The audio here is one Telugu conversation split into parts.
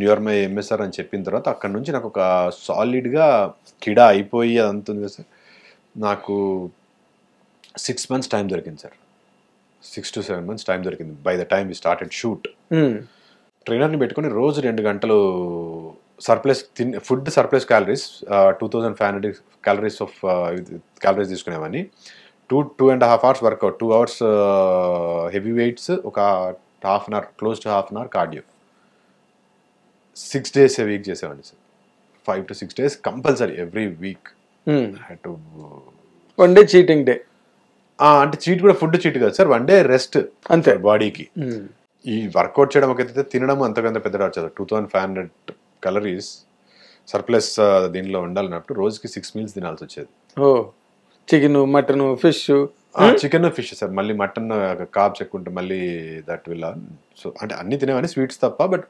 న్యూర్ మై ఎంఎస్ఆర్ అని చెప్పిన తర్వాత అక్కడ నుంచి నాకు ఒక సాలిడ్గా కిడా అయిపోయి అదంతా ఉంది కదా సార్, నాకు 6 months టైం దొరికింది సార్. 6 to 7 months టైం దొరికింది by the time we started shoot. ట్రైనర్ని పెట్టుకుని రోజు 2 గంటలు surplus food surplus calories 2500 calories of calories తీసుకునేవని. 2.5 hours workout, 2 hours heavy weights, ఒక half an hour, close to half an hour cardio. 6 days a week చేసేవాడిని sir. 5 to 6 days compulsory every week. One day cheating day. అంటే చీట్ కూడా ఫుడ్ చీట్ కాదు సార్, 1 day రెస్ట్ అంతే బాడీకి. ఈ వర్కౌట్ చేయడం ఒక ఎత్తు, తినడం అంతకంత పెద్ద వచ్చేది. 2500 calories సర్ప్లస్ దీనిలో ఉండాలన్నప్పుడు రోజుకి 6 meals తినాల్సి వచ్చేది. Chicken, mutton, fish. Chicken, fish sir, మళ్ళీ మటన్ కార్బ్స్ ఎక్కువ ఉంటే మళ్ళీ దట్ విల్. సో అంటే అన్ని తినేవని, స్వీట్స్ తప్ప, but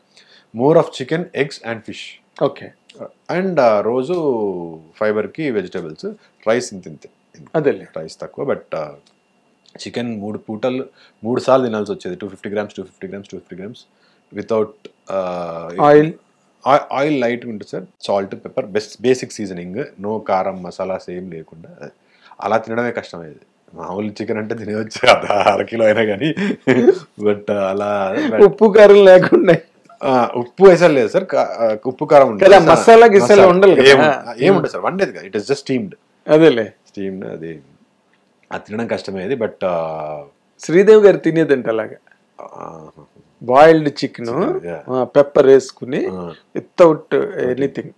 more of chicken, eggs and fish. Okay. And రోజు ఫైబర్కి వెజిటేబుల్స్, రైస్ ఇంత అదే, రైస్ తక్కువ. బట్ చికెన్ 3 పూటలు 3 సార్లు తినాల్సి వచ్చేది. 250 grams వితౌట్ ఆయిల్ లైట్గా ఉంటుంది sir. Salt, pepper, basic seasoning, no కారం మసాలాస్ ఏం లేకుండా. అలా తినడమే కష్టమయ్యేది. మామూలు చికెన్ అంటే తినవచ్చు అరకిలో అయినా కానీ, బట్ అలా ఉప్పు కారం లేకుండా. ఉప్పు వేసారు లేదు సార్, ఉప్పు కారం ఉంటుంది, మసాలా గిసాలా ఉండాలి, ఏముంటుంది సార్, వండేది కదా, ఇట్ ఇస్ జస్ట్ స్టీమ్డ్. అదేలే, స్టీమ్డ్. అది తినడం కష్టమయ్యేది. బట్ శ్రీదేవి గారు తినేదంటే అలాగా బాయిల్డ్ చికెన్ పెప్పర్ వేసుకుని వితౌట్ ఎనీథింగ్.